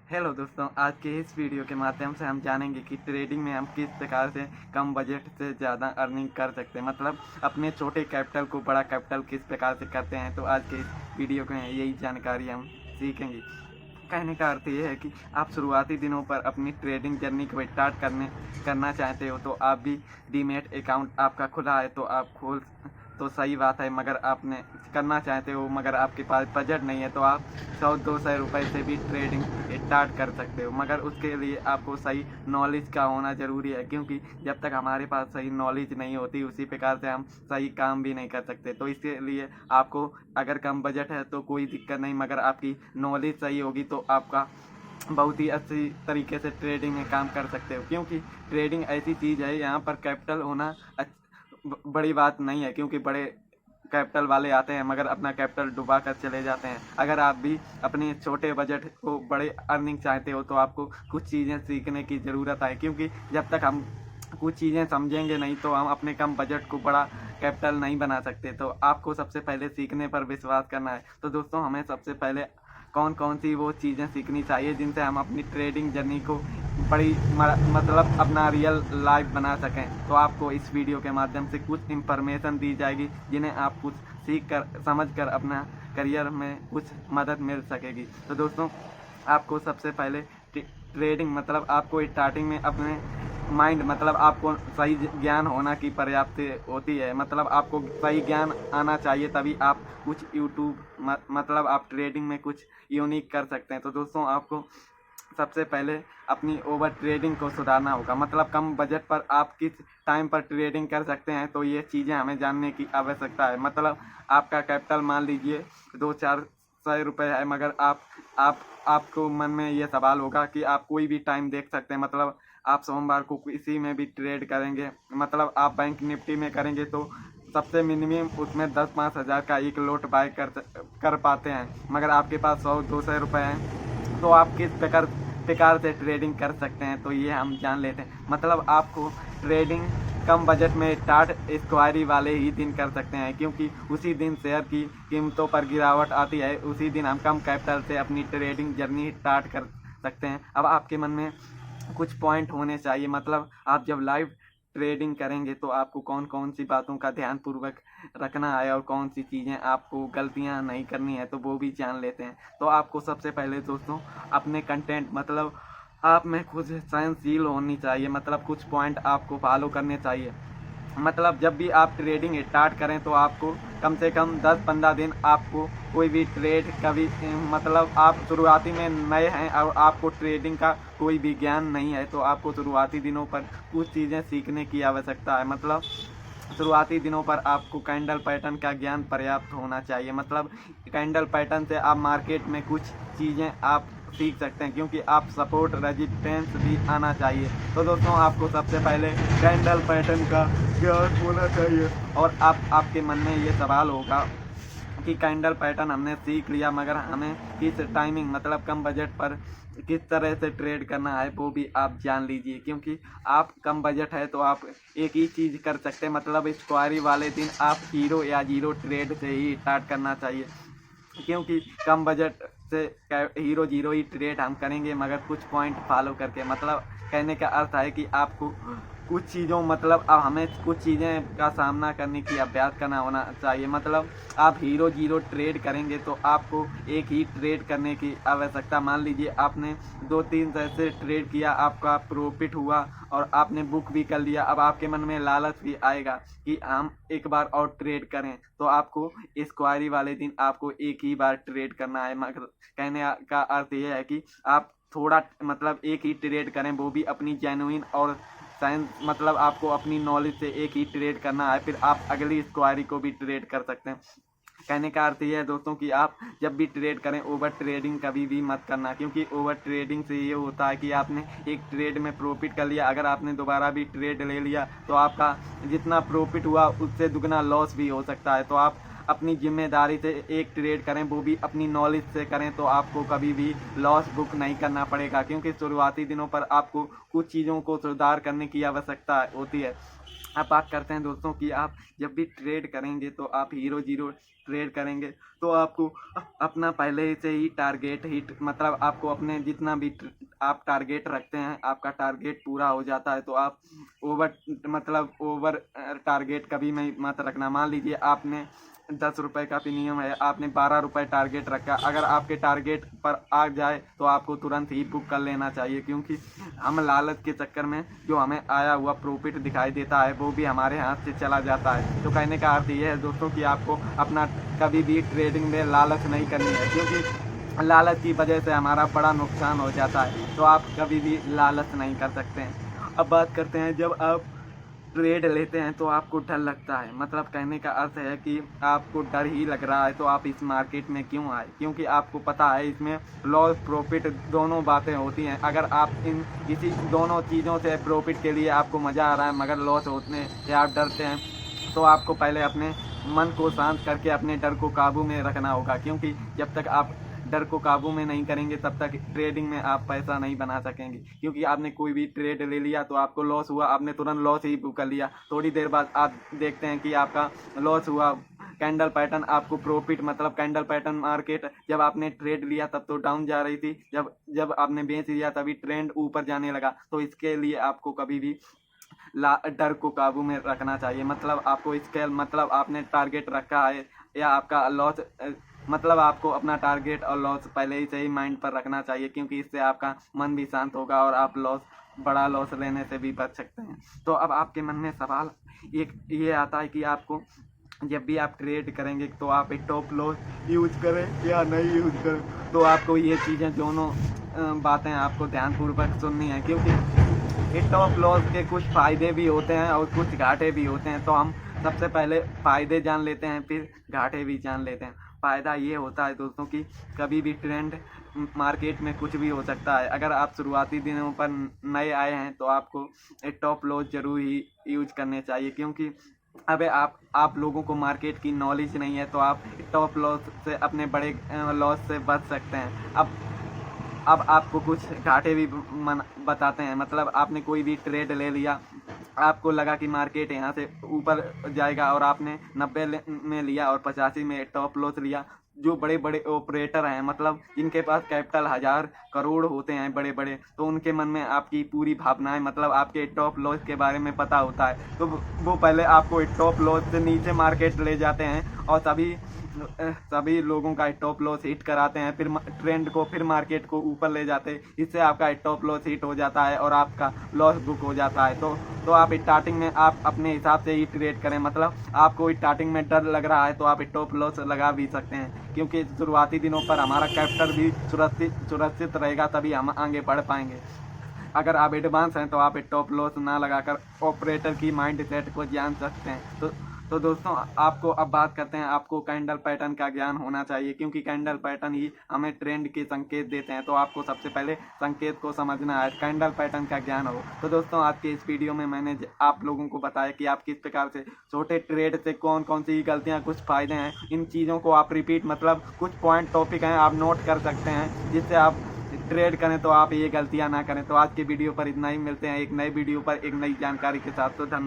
Hello दोस्तों, आज के इस वीडियो के माध्यम से हम जानेंगे कि ट्रेडिंग में हम किस प्रकार से कम बजट से ज़्यादा अर्निंग कर सकते हैं। मतलब अपने छोटे कैपिटल को बड़ा कैपिटल किस प्रकार से करते हैं। तो आज के इस वीडियो में यही जानकारी हम सीखेंगे। कहने का अर्थ ये है कि आप शुरुआती दिनों पर अपनी ट्रेडिंग जर्नी को स्टार्ट करना चाहते हो तो आप भी डीमैट अकाउंट आपका खुला है तो आप खोल तो सही बात है, मगर आपने करना चाहते हो मगर आपके पास बजट नहीं है तो आप 100-200 रुपये से भी ट्रेडिंग स्टार्ट कर सकते हो। मगर उसके लिए आपको सही नॉलेज का होना ज़रूरी है, क्योंकि जब तक हमारे पास सही नॉलेज नहीं होती उसी प्रकार से हम सही काम भी नहीं कर सकते। तो इसके लिए आपको अगर कम बजट है तो कोई दिक्कत नहीं, मगर आपकी नॉलेज सही होगी तो आपका बहुत ही अच्छी तरीके से ट्रेडिंग में काम कर सकते हो। क्योंकि ट्रेडिंग ऐसी चीज़ है, यहाँ पर कैपिटल होना बड़ी बात नहीं है, क्योंकि बड़े कैपिटल वाले आते हैं मगर अपना कैपिटल डुबा कर चले जाते हैं। अगर आप भी अपने छोटे बजट को बड़े अर्निंग चाहते हो तो आपको कुछ चीज़ें सीखने की ज़रूरत है, क्योंकि जब तक हम कुछ चीज़ें समझेंगे नहीं तो हम अपने कम बजट को बड़ा कैपिटल नहीं बना सकते। तो आपको सबसे पहले सीखने पर विश्वास करना है। तो दोस्तों, हमें सबसे पहले कौन कौन सी वो चीज़ें सीखनी चाहिए जिनसे हम अपनी ट्रेडिंग जर्नी को बड़ी मतलब अपना रियल लाइफ बना सकें। तो आपको इस वीडियो के माध्यम से कुछ इंफॉर्मेशन दी जाएगी जिन्हें आप कुछ सीख कर समझ कर अपना करियर में कुछ मदद मिल सकेगी। तो दोस्तों, आपको सबसे पहले ट्रेडिंग मतलब आपको स्टार्टिंग में अपने माइंड मतलब आपको सही ज्ञान होना की पर्याप्त होती है। मतलब आपको सही ज्ञान आना चाहिए, तभी आप कुछ यूट्यूब मतलब आप ट्रेडिंग में कुछ यूनिक कर सकते हैं। तो दोस्तों, आपको सबसे पहले अपनी ओवर ट्रेडिंग को सुधारना होगा। मतलब कम बजट पर आप किस टाइम पर ट्रेडिंग कर सकते हैं, तो ये चीज़ें हमें जानने की आवश्यकता है। मतलब आपका कैपिटल मान लीजिए 200-400 रुपये है, मगर आपको मन में ये सवाल होगा कि आप कोई भी टाइम देख सकते हैं। मतलब आप सोमवार को किसी में भी ट्रेड करेंगे, मतलब आप बैंक निफ्टी में करेंगे तो सबसे मिनिमम उसमें 10-5 हज़ार का एक लोट बाय कर पाते हैं। मगर आपके पास 100-200 रुपये हैं तो आप किस प्रकार से ट्रेडिंग कर सकते हैं, तो ये हम जान लेते हैं। मतलब आपको ट्रेडिंग कम बजट में स्टार्ट एक्सपायरी वाले ही दिन कर सकते हैं, क्योंकि उसी दिन शेयर की कीमतों पर गिरावट आती है। उसी दिन हम कम कैपिटल से अपनी ट्रेडिंग जर्नी स्टार्ट कर सकते हैं। अब आपके मन में कुछ पॉइंट होने चाहिए। मतलब आप जब लाइव ट्रेडिंग करेंगे तो आपको कौन कौन सी बातों का ध्यान पूर्वक रखना है और कौन सी चीज़ें आपको गलतियां नहीं करनी है, तो वो भी जान लेते हैं। तो आपको सबसे पहले दोस्तों अपने कंटेंट मतलब आप में खुद सहनशील होनी चाहिए। मतलब कुछ पॉइंट आपको फॉलो करने चाहिए। मतलब जब भी आप ट्रेडिंग स्टार्ट करें तो आपको कम से कम 10-15 दिन आपको कोई भी ट्रेड कभी मतलब आप शुरुआती में नए हैं और आपको ट्रेडिंग का कोई भी ज्ञान नहीं है तो आपको शुरुआती दिनों पर कुछ चीज़ें सीखने की आवश्यकता है। मतलब शुरुआती दिनों पर आपको कैंडल पैटर्न का ज्ञान पर्याप्त होना चाहिए। मतलब कैंडल पैटर्न से आप मार्केट में कुछ चीज़ें आप सीख सकते हैं, क्योंकि आप सपोर्ट रेजिस्टेंस भी आना चाहिए। तो दोस्तों, आपको सबसे पहले कैंडल पैटर्न का ज्ञान होना चाहिए। और आपके मन में ये सवाल होगा कि कैंडल पैटर्न हमने सीख लिया, मगर हमें किस टाइमिंग मतलब कम बजट पर किस तरह से ट्रेड करना है वो भी आप जान लीजिए। क्योंकि आप कम बजट है तो आप एक ही चीज़ कर सकते हैं। मतलब एक्सपायरी वाले दिन आप हीरो या जीरो ट्रेड से ही स्टार्ट करना चाहिए, क्योंकि कम बजट से हीरो जीरो ही ट्रेड हम करेंगे, मगर कुछ पॉइंट फॉलो करके। मतलब कहने का अर्थ है कि आपको कुछ चीज़ों मतलब अब हमें कुछ चीज़ें का सामना करने की अभ्यास करना होना चाहिए। मतलब आप हीरो जीरो ट्रेड करेंगे तो आपको एक ही ट्रेड करने की आवश्यकता। मान लीजिए आपने 2-3 से ट्रेड किया, आपका प्रॉफिट हुआ और आपने बुक भी कर लिया। अब आपके मन में लालच भी आएगा कि हम एक बार और ट्रेड करें, तो आपको एक्सपायरी वाले दिन आपको एक ही बार ट्रेड करना है। मगर कहने का अर्थ यह है कि आप थोड़ा मतलब एक ही ट्रेड करें, वो भी अपनी जेन्युइन और साइंस मतलब आपको अपनी नॉलेज से एक ही ट्रेड करना है, फिर आप अगली स्क्वायरी को भी ट्रेड कर सकते हैं। कहने का अर्थ ये है दोस्तों कि आप जब भी ट्रेड करें ओवर ट्रेडिंग कभी भी मत करना, क्योंकि ओवर ट्रेडिंग से ये होता है कि आपने एक ट्रेड में प्रॉफिट कर लिया, अगर आपने दोबारा भी ट्रेड ले लिया तो आपका जितना प्रॉफिट हुआ उससे दुगना लॉस भी हो सकता है। तो आप अपनी जिम्मेदारी से एक ट्रेड करें, वो भी अपनी नॉलेज से करें, तो आपको कभी भी लॉस बुक नहीं करना पड़ेगा। क्योंकि शुरुआती दिनों पर आपको कुछ चीज़ों को सुधार करने की आवश्यकता होती है। अब बात करते हैं दोस्तों कि आप जब भी ट्रेड करेंगे तो आप हीरो जीरो ट्रेड करेंगे तो आपको अपना पहले से ही टारगेट हिट, मतलब आपको अपने जितना भी आप टारगेट रखते हैं आपका टारगेट पूरा हो जाता है। तो आप ओवर टारगेट कभी मत रखना। मान लीजिए आपने 10 रुपये का प्रीमियम है, आपने 12 रुपये टारगेट रखा, अगर आपके टारगेट पर आ जाए तो आपको तुरंत ही बुक कर लेना चाहिए, क्योंकि हम लालच के चक्कर में जो हमें आया हुआ प्रॉफिट दिखाई देता है वो भी हमारे हाथ से चला जाता है। तो कहने का अर्थ ये है दोस्तों कि आपको अपना कभी भी ट्रेडिंग में लालच नहीं करनी है, क्योंकि लालच की वजह से हमारा बड़ा नुकसान हो जाता है। तो आप कभी भी लालच नहीं कर सकते हैं। अब बात करते हैं, जब आप ट्रेड लेते हैं तो आपको डर लगता है, मतलब कहने का अर्थ है कि आपको डर ही लग रहा है तो आप इस मार्केट में क्यों आए, क्योंकि आपको पता है इसमें लॉस प्रॉफिट दोनों बातें होती हैं। अगर आप इन इसी दोनों चीज़ों से प्रॉफिट के लिए आपको मज़ा आ रहा है मगर लॉस होने से आप डरते हैं, तो आपको पहले अपने मन को शांत करके अपने डर को काबू में रखना होगा, क्योंकि जब तक आप डर को काबू में नहीं करेंगे तब तक ट्रेडिंग में आप पैसा नहीं बना सकेंगे। क्योंकि आपने कोई भी ट्रेड ले लिया तो आपको लॉस हुआ, आपने तुरंत लॉस ही बुक कर लिया, थोड़ी देर बाद आप देखते हैं कि आपका लॉस हुआ। कैंडल पैटर्न आपको प्रॉफिट, मतलब कैंडल पैटर्न मार्केट जब आपने ट्रेड लिया तब तो डाउन जा रही थी, जब आपने बेच लिया तभी ट्रेंड ऊपर जाने लगा। तो इसके लिए आपको कभी भी डर को काबू में रखना चाहिए। मतलब आपको स्केल, मतलब आपने टारगेट रखा है या आपका लॉस, मतलब आपको अपना टारगेट और लॉस पहले ही से ही माइंड पर रखना चाहिए, क्योंकि इससे आपका मन भी शांत होगा और आप बड़ा लॉस लेने से भी बच सकते हैं। तो अब आपके मन में सवाल एक ये आता है कि आपको जब भी आप ट्रेड करेंगे तो आप एक टॉप लॉस यूज करें या नहीं यूज करें। तो आपको ये चीज़ें दोनों बातें आपको ध्यानपूर्वक सुननी है, क्योंकि टॉप लॉस के कुछ फ़ायदे भी होते हैं और कुछ घाटे भी होते हैं। तो हम सबसे पहले फ़ायदे जान लेते हैं, फिर घाटे भी जान लेते हैं। फ़ायदा ये होता है दोस्तों कि कभी भी ट्रेंड मार्केट में कुछ भी हो सकता है। अगर आप शुरुआती दिनों पर नए आए हैं तो आपको एक टॉप लॉस ज़रूर ही यूज करने चाहिए, क्योंकि अबे आप लोगों को मार्केट की नॉलेज नहीं है तो आप टॉप लॉस से अपने बड़े लॉस से बच सकते हैं। अब आपको कुछ घाटे भी बताते हैं। मतलब आपने कोई भी ट्रेड ले लिया, आपको लगा कि मार्केट यहाँ से ऊपर जाएगा और आपने 90 में लिया और 85 में टॉप लॉस लिया। जो बड़े बड़े ऑपरेटर हैं, मतलब जिनके पास कैपिटल 1000 करोड़ होते हैं बड़े बड़े, तो उनके मन में आपकी पूरी भावनाएं, मतलब आपके टॉप लॉस के बारे में पता होता है। तो वो पहले आपको टॉप लॉस से नीचे मार्केट ले जाते हैं और सभी लोगों का टॉप लॉस हिट कराते हैं, फिर ट्रेंड को, फिर मार्केट को ऊपर ले जाते हैं। इससे आपका टॉप लॉस हिट हो जाता है और आपका लॉस बुक हो जाता है। तो आप स्टार्टिंग में आप अपने हिसाब से ही ट्रेड करें। मतलब आपको स्टार्टिंग में डर लग रहा है तो आप टॉप लॉस लगा भी सकते हैं, क्योंकि शुरुआती दिनों पर हमारा कैपिटल भी सुरक्षित रहेगा, तभी हम आगे बढ़ पाएंगे। अगर आप एडवांस हैं तो आप टॉप लॉस ना लगाकर ऑपरेटर की माइंड सेट को जान सकते हैं। तो दोस्तों, आपको अब बात करते हैं, आपको कैंडल पैटर्न का ज्ञान होना चाहिए, क्योंकि कैंडल पैटर्न ही हमें ट्रेंड के संकेत देते हैं। तो आपको सबसे पहले संकेत को समझना है, कैंडल पैटर्न का ज्ञान हो। तो दोस्तों, आज के इस वीडियो में मैंने आप लोगों को बताया कि आप किस प्रकार से छोटे ट्रेड से कौन कौन सी गलतियाँ, कुछ फ़ायदे हैं, इन चीज़ों को आप रिपीट, मतलब कुछ पॉइंट टॉपिक हैं आप नोट कर सकते हैं, जिससे आप ट्रेड करें तो आप ये गलतियाँ ना करें। तो आज के वीडियो पर इतना ही, मिलते हैं एक नए वीडियो पर एक नई जानकारी के साथ। तो धन्यवाद।